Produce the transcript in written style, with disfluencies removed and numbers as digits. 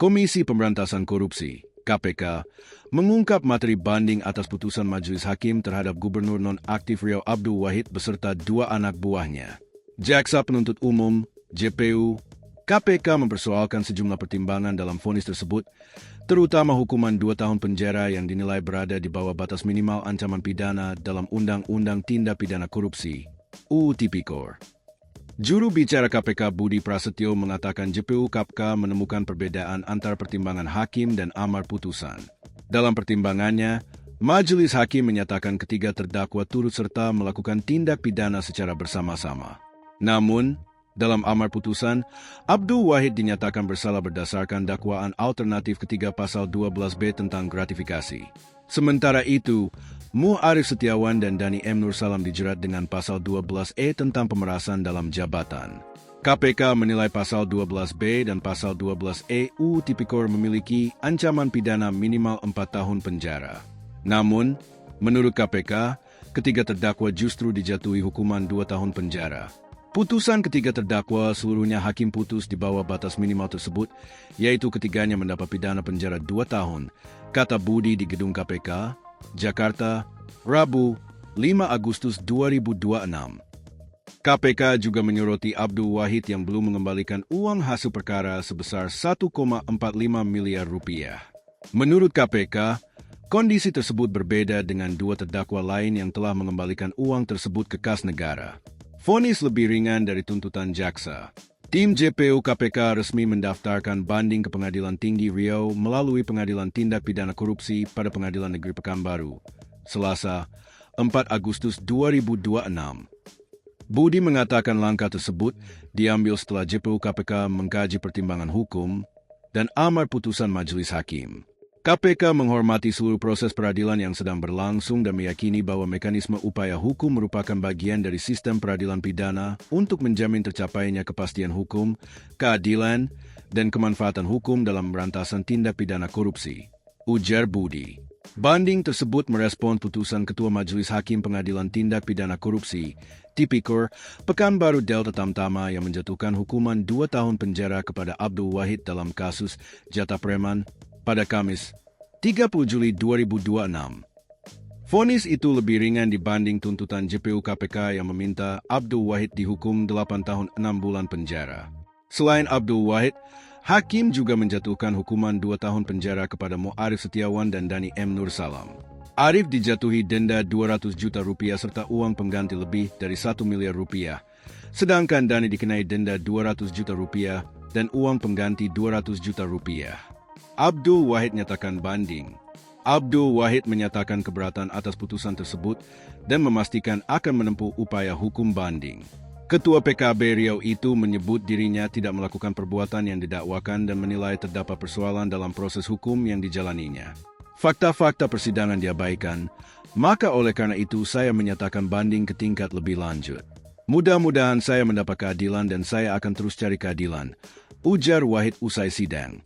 Komisi Pemberantasan Korupsi (KPK) mengungkap materi banding atas putusan Majelis Hakim terhadap Gubernur Nonaktif Riau Abdul Wahid beserta 2 anak buahnya. Jaksa Penuntut Umum (JPU) KPK mempersoalkan sejumlah pertimbangan dalam vonis tersebut, terutama hukuman 2 tahun penjara yang dinilai berada di bawah batas minimal ancaman pidana dalam Undang-Undang Tindak Pidana Korupsi (UU Tipikor). Juru bicara KPK Budi Prasetyo mengatakan JPU KPK menemukan perbedaan antara pertimbangan hakim dan amar putusan. Dalam pertimbangannya, Majelis Hakim menyatakan ketiga terdakwa turut serta melakukan tindak pidana secara bersama-sama. Namun, dalam amar putusan, Abdul Wahid dinyatakan bersalah berdasarkan dakwaan alternatif ketiga pasal 12B tentang gratifikasi. Sementara itu, Mu Arif Setiawan dan Dani M. Nur Salam dijerat dengan pasal 12E tentang pemerasan dalam jabatan. KPK menilai pasal 12B dan pasal 12E UU Tipikor memiliki ancaman pidana minimal 4 tahun penjara. Namun, menurut KPK, ketiga terdakwa justru dijatuhi hukuman 2 tahun penjara. Putusan ketiga terdakwa seluruhnya hakim putus di bawah batas minimal tersebut, yaitu ketiganya mendapat pidana penjara 2 tahun, kata Budi di Gedung KPK, Jakarta, Rabu, 5 Agustus 2026. KPK juga menyoroti Abdul Wahid yang belum mengembalikan uang hasil perkara sebesar 1,45 miliar rupiah. Menurut KPK, kondisi tersebut berbeda dengan 2 terdakwa lain yang telah mengembalikan uang tersebut ke kas negara. Vonis lebih ringan dari tuntutan jaksa. Tim JPU KPK resmi mendaftarkan banding ke Pengadilan Tinggi Riau melalui Pengadilan Tindak Pidana Korupsi pada Pengadilan Negeri Pekanbaru, Selasa, 4 Agustus 2026. Budi mengatakan langkah tersebut diambil setelah JPU KPK mengkaji pertimbangan hukum dan amar putusan Majelis Hakim. KPK menghormati seluruh proses peradilan yang sedang berlangsung dan meyakini bahwa mekanisme upaya hukum merupakan bagian dari sistem peradilan pidana untuk menjamin tercapainya kepastian hukum, keadilan, dan kemanfaatan hukum dalam pemberantasan tindak pidana korupsi, ujar Budi. Banding tersebut merespon putusan Ketua Majelis Hakim Pengadilan Tindak Pidana Korupsi, Tipikor, Pekanbaru Delta Tamtama yang menjatuhkan hukuman 2 tahun penjara kepada Abdul Wahid dalam kasus jatah preman pada Kamis, 30 Juli 2026. Vonis itu lebih ringan dibanding tuntutan JPU KPK yang meminta Abdul Wahid dihukum 8 tahun 6 bulan penjara. Selain Abdul Wahid, Hakim juga menjatuhkan hukuman 2 tahun penjara kepada Mu Arif Setiawan dan Dani M. Nur Salam. Arif dijatuhi denda 200 juta rupiah serta uang pengganti lebih dari 1 miliar rupiah, sedangkan Dani dikenai denda 200 juta rupiah dan uang pengganti 200 juta rupiah. Abdul Wahid nyatakan banding. Abdul Wahid menyatakan keberatan atas putusan tersebut dan memastikan akan menempuh upaya hukum banding. Ketua PKB Riau itu menyebut dirinya tidak melakukan perbuatan yang didakwakan dan menilai terdapat persoalan dalam proses hukum yang dijalaninya. Fakta-fakta persidangan diabaikan, maka oleh karena itu saya menyatakan banding ke tingkat lebih lanjut. Mudah-mudahan saya mendapat keadilan dan saya akan terus cari keadilan, ujar Wahid usai sidang.